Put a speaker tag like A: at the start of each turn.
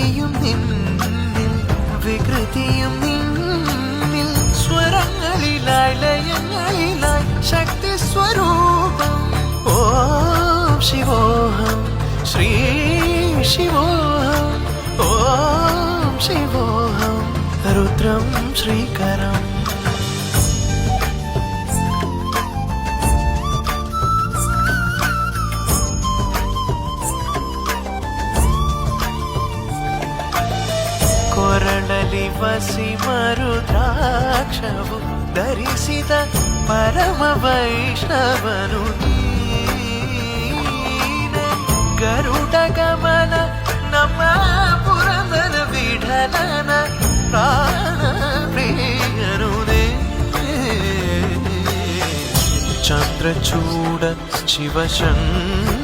A: പ്രകൃതിയും നിന്നിൽ വികൃതിയും നിന്നിൽ സ്വരങ്ങളിലായി ലയങ്ങളിലായി ശക്തി സ്വരൂപം ഓം ശിവോഹം ശ്രീ ശിവോഹം ഓം ശിവോഹം രുദ്രം ശ്രീകരം ಕೊರಳಲಿ ವಸಿ ಮರುದ್ರಾಕ್ಷವು ಧರಿಸಿದ ಪರಮ ವೈಷ್ಣವನು ನೀನೆ ಗರುಡ ಗಮನ ನಮ್ಮ ಪುರಂದರ ವಿಠಲನ ಪ್ರಾಣ ಪ್ರಿಯನು ಚಂದ್ರಚೂಡ ಶಿವಶಂಕರ